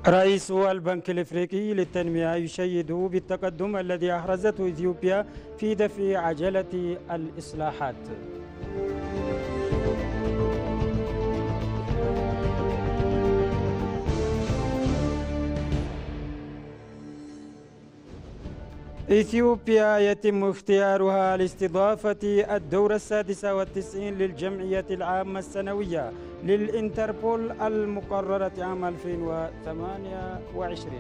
رئيس البنك الافريقي للتنمية يشيد بالتقدم الذي احرزته اثيوبيا في دفع عجلة الاصلاحات. إثيوبيا يتم اختيارها لاستضافة الدورة 96 للجمعية العامة السنوية للإنتربول المقررة عام 2028.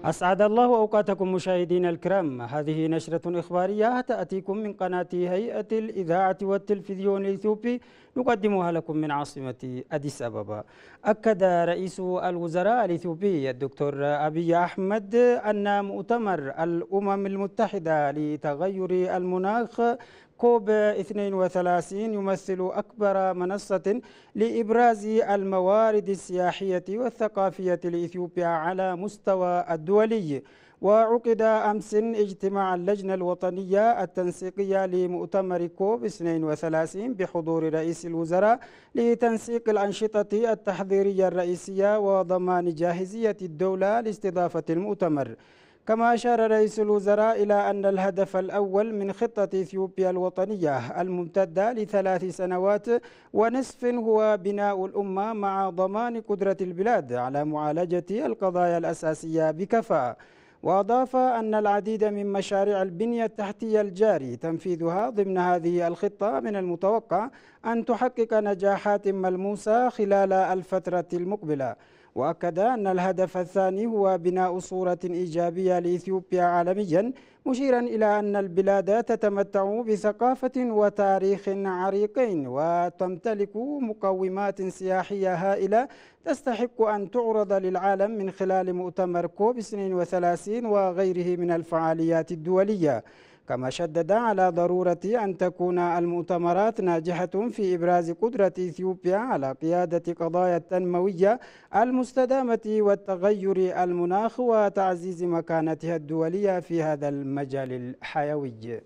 أسعد الله أوقاتكم مشاهدينا الكرام. هذه نشرة إخبارية تأتيكم من قناة هيئة الإذاعة والتلفزيون الإثيوبي، نقدمها لكم من عاصمة أديس أبابا. أكد رئيس الوزراء الإثيوبي الدكتور أبي أحمد أن مؤتمر الأمم المتحدة لتغير المناخ كوب 32 يمثل أكبر منصة لإبراز الموارد السياحية والثقافية لإثيوبيا على مستوى الدولي. وعقد أمس اجتماع اللجنة الوطنية التنسيقية لمؤتمر كوب 32 بحضور رئيس الوزراء لتنسيق الأنشطة التحضيرية الرئيسية وضمان جاهزية الدولة لاستضافة المؤتمر. كما أشار رئيس الوزراء إلى أن الهدف الأول من خطة إثيوبيا الوطنية الممتدة ل3 سنوات ونصف هو بناء الأمة مع ضمان قدرة البلاد على معالجة القضايا الأساسية بكفاءة. وأضاف أن العديد من مشاريع البنية التحتية الجاري تنفيذها ضمن هذه الخطة من المتوقع أن تحقق نجاحات ملموسة خلال الفترة المقبلة. وأكد أن الهدف الثاني هو بناء صورة إيجابية لإثيوبيا عالميا، مشيرا إلى أن البلاد تتمتع بثقافة وتاريخ عريقين وتمتلك مقومات سياحية هائلة تستحق أن تعرض للعالم من خلال مؤتمر كوب 32 وغيره من الفعاليات الدولية. كما شدد على ضرورة أن تكون المؤتمرات ناجحة في إبراز قدرة إثيوبيا على قيادة قضايا التنموية المستدامة والتغير المناخ وتعزيز مكانتها الدولية في هذا المجال الحيوي.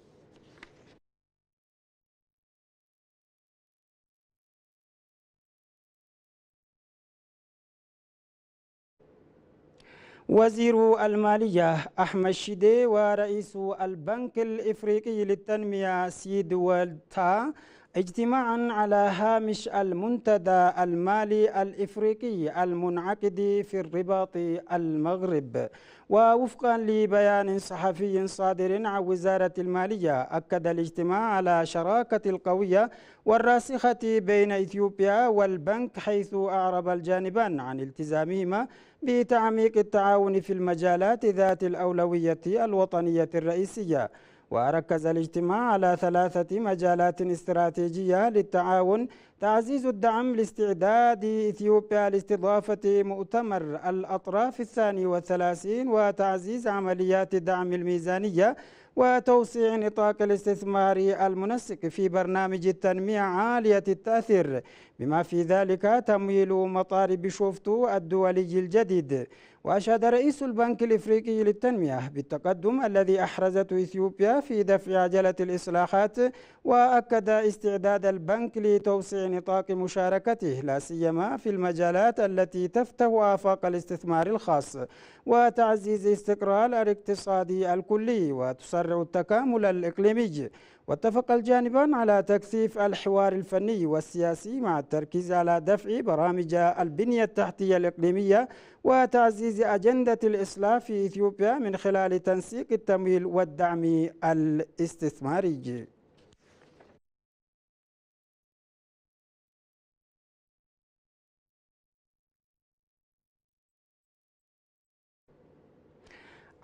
وزير المالية أحمد شيدي ورئيس البنك الإفريقي للتنمية سيد والتا اجتماعا على هامش المنتدى المالي الإفريقي المنعقد في الرباط المغرب. ووفقا لبيان صحفي صادر عن وزارة المالية، أكد الاجتماع على شراكة القوية والراسخة بين إثيوبيا والبنك، حيث أعرب الجانبان عن التزامهما بتعميق التعاون في المجالات ذات الأولوية الوطنية الرئيسية. وركز الاجتماع على 3 مجالات استراتيجية للتعاون: تعزيز الدعم لاستعداد إثيوبيا لاستضافة مؤتمر الأطراف 32، وتعزيز عمليات دعم الميزانية، وتوسيع نطاق الاستثمار المنسق في برنامج التنمية عالية التأثير، بما في ذلك تمويل مطار بيشوفتو الدولي الجديد. وأشاد رئيس البنك الإفريقي للتنمية بالتقدم الذي أحرزته إثيوبيا في دفع عجلة الإصلاحات، وأكد استعداد البنك لتوسيع نطاق مشاركته لا سيما في المجالات التي تفتح آفاق الاستثمار الخاص وتعزيز استقرار الاقتصادي الكلي وتسرع التكامل الإقليمي. واتفق الجانبان على تكثيف الحوار الفني والسياسي مع التركيز على دفع برامج البنية التحتية الإقليمية وتعزيز أجندة الإصلاح في إثيوبيا من خلال تنسيق التمويل والدعم الاستثماري.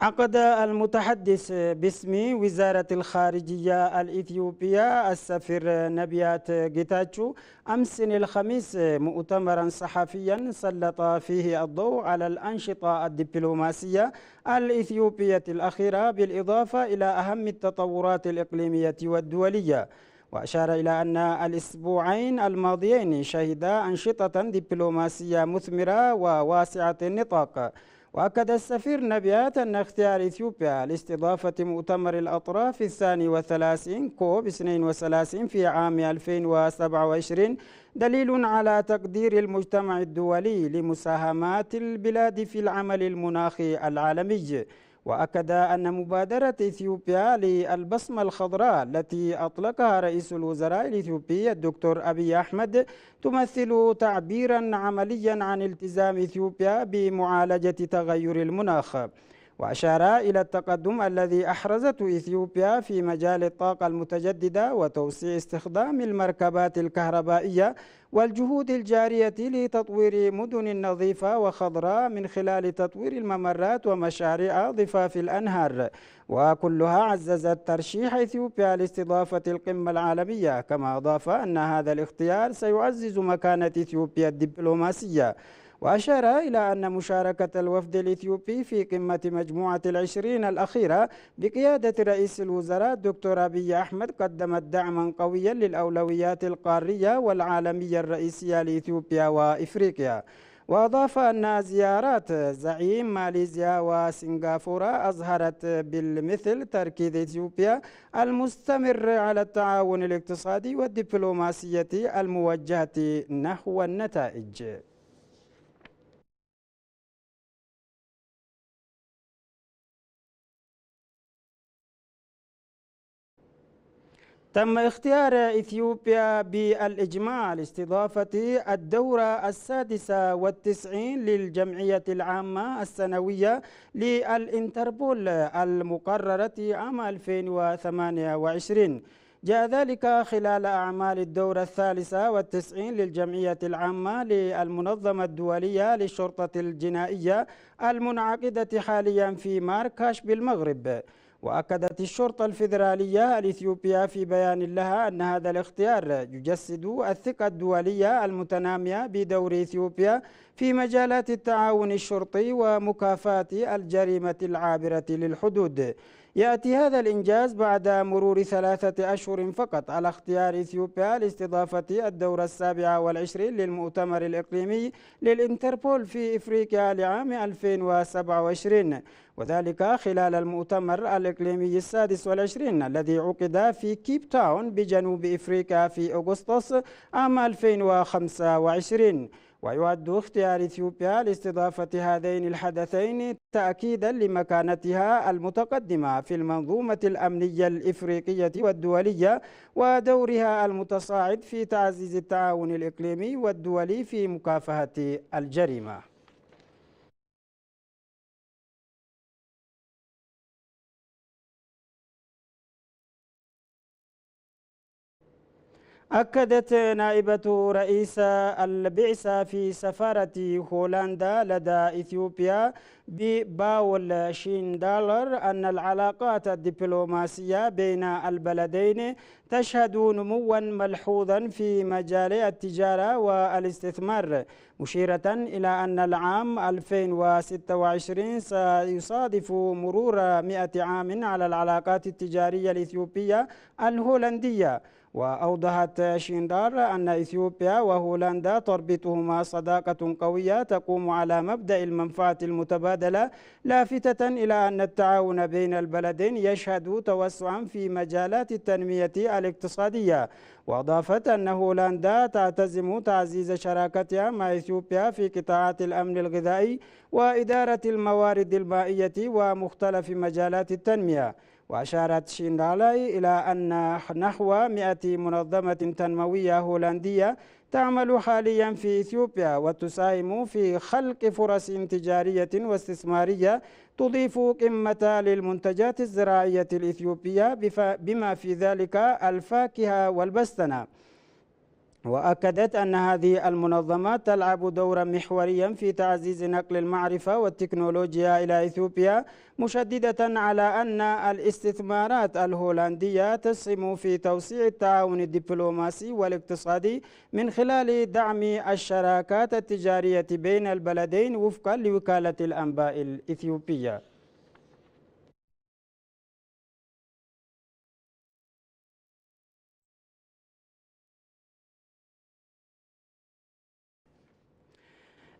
عقد المتحدث باسم وزارة الخارجية الإثيوبية السفير نبيات جيتاتشو أمس الخميس مؤتمرا صحفيا سلط فيه الضوء على الأنشطة الدبلوماسية الإثيوبية الأخيرة بالإضافة إلى أهم التطورات الإقليمية والدولية. وأشار إلى أن الأسبوعين الماضيين شهدا أنشطة دبلوماسية مثمرة وواسعة النطاق. وأكد السفير نبيات أن اختيار إثيوبيا لاستضافة مؤتمر الأطراف 32 كوب 32 في عام 2027 دليل على تقدير المجتمع الدولي لمساهمات البلاد في العمل المناخي العالمي. وأكد أن مبادرة إثيوبيا للبصمة الخضراء التي أطلقها رئيس الوزراء الإثيوبي الدكتور أبي أحمد تمثل تعبيرا عمليا عن التزام إثيوبيا بمعالجة تغير المناخ. وأشار إلى التقدم الذي أحرزته إثيوبيا في مجال الطاقة المتجددة وتوسيع استخدام المركبات الكهربائية والجهود الجارية لتطوير مدن نظيفة وخضراء من خلال تطوير الممرات ومشاريع ضفاف الأنهار، وكلها عززت ترشيح إثيوبيا لاستضافة القمة العالمية. كما أضاف أن هذا الاختيار سيعزز مكانة إثيوبيا الدبلوماسية. وأشار إلى أن مشاركة الوفد الإثيوبي في قمة مجموعة العشرين الأخيرة بقيادة رئيس الوزراء الدكتور أبي أحمد قدمت دعما قويا للأولويات القارية والعالمية الرئيسية لإثيوبيا وإفريقيا. وأضاف أن زيارات زعيم ماليزيا وسنغافورة أظهرت بالمثل تركيز إثيوبيا المستمر على التعاون الاقتصادي والدبلوماسية الموجهة نحو النتائج. تم اختيار إثيوبيا بالإجماع لاستضافة الدورة 96 للجمعية العامة السنوية للإنتربول المقررة عام 2028. جاء ذلك خلال أعمال الدورة 93 للجمعية العامة للمنظمة الدولية للشرطة الجنائية المنعقدة حاليا في ماركاش بالمغرب. وأكدت الشرطة الفيدرالية الإثيوبية في بيان لها أن هذا الاختيار يجسد الثقة الدولية المتنامية بدور إثيوبيا في مجالات التعاون الشرطي ومكافاة الجريمة العابرة للحدود. يأتي هذا الإنجاز بعد مرور 3 أشهر فقط على اختيار إثيوبيا لاستضافة الدورة 27 للمؤتمر الإقليمي للإنتربول في إفريقيا لعام 2027، وذلك خلال المؤتمر الإقليمي 26 الذي عقد في كيب تاون بجنوب إفريقيا في أغسطس عام 2025. ويعد اختيار إثيوبيا لاستضافة هذين الحدثين تأكيدا لمكانتها المتقدمة في المنظومة الأمنية الإفريقية والدولية ودورها المتصاعد في تعزيز التعاون الإقليمي والدولي في مكافحة الجريمة. أكدت نائبة رئيس البعثة في سفارة هولندا لدى إثيوبيا بباول شيندالر أن العلاقات الدبلوماسية بين البلدين تشهد نموا ملحوظا في مجال التجارة والاستثمار، مشيرة إلى أن العام 2026 سيصادف مرور 100 عام على العلاقات التجارية الإثيوبية الهولندية. وأوضحت شيندار أن إثيوبيا وهولندا تربطهما صداقة قوية تقوم على مبدأ المنفعة المتبادلة، لافتة إلى أن التعاون بين البلدين يشهد توسعا في مجالات التنمية الاقتصادية. وأضافت أن هولندا تعتزم تعزيز شراكتها مع إثيوبيا في قطاعات الأمن الغذائي وإدارة الموارد المائية ومختلف مجالات التنمية. وأشارت شيندالاي إلى أن نحو 100 منظمة تنموية هولندية تعمل حاليا في إثيوبيا وتساهم في خلق فرص تجارية واستثمارية تضيف قيمة للمنتجات الزراعية الإثيوبية بما في ذلك الفاكهة والبستنة. وأكدت أن هذه المنظمات تلعب دورا محوريا في تعزيز نقل المعرفة والتكنولوجيا إلى إثيوبيا، مشددة على أن الاستثمارات الهولندية تسهم في توسيع التعاون الدبلوماسي والاقتصادي من خلال دعم الشراكات التجارية بين البلدين وفقا لوكالة الأنباء الإثيوبية.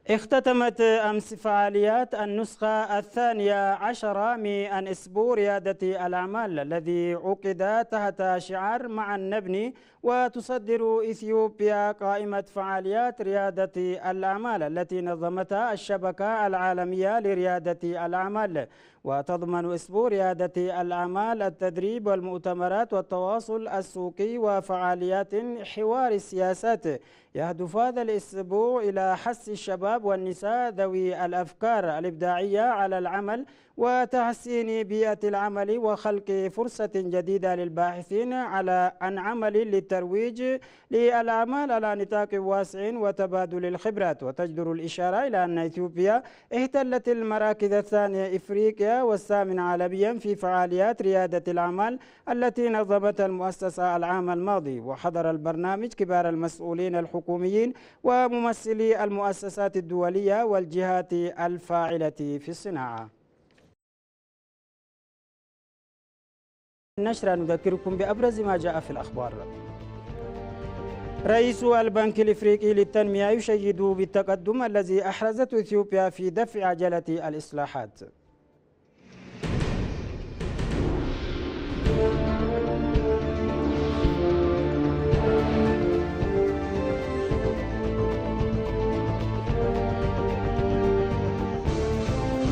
اختتمت أمس فعاليات النسخة 12 من إسبوع ريادة الأعمال الذي عقد تحت شعار معا نبني، وتصدر إثيوبيا قائمة فعاليات ريادة الأعمال التي نظمتها الشبكة العالمية لريادة الأعمال. وتضمن أسبوع ريادة الأعمال التدريب والمؤتمرات والتواصل السوقي وفعاليات حوار السياسات. يهدف هذا الأسبوع إلى حث الشباب والنساء ذوي الأفكار الإبداعية على العمل وتحسين بيئة العمل وخلق فرصة جديدة للباحثين عن عمل للترويج للأعمال على نطاق واسع وتبادل الخبرات. وتجدر الإشارة إلى أن إثيوبيا احتلت المراكز الثانية إفريقيا والثامن عالميا في فعاليات ريادة الأعمال التي نظمتها المؤسسة العام الماضي. وحضر البرنامج كبار المسؤولين الحكوميين وممثلي المؤسسات الدولية والجهات الفاعلة في الصناعة. النشرة نذكركم بأبرز ما جاء في الأخبار. رئيس البنك الإفريقي للتنمية يشيد بالتقدم الذي أحرزته إثيوبيا في دفع عجلة الإصلاحات.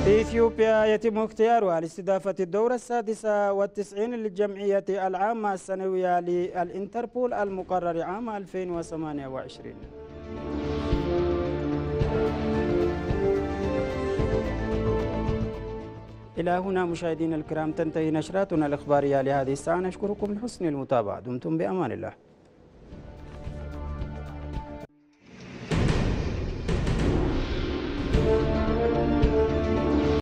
في إثيوبيا يتم اختيارها لاستضافة الدورة 96 للجمعية العامة السنوية للإنتربول المقرر عام 2028. إلى هنا مشاهدينا الكرام تنتهي نشراتنا الإخبارية لهذه الساعة، نشكركم لحسن المتابعة، دمتم بأمان الله.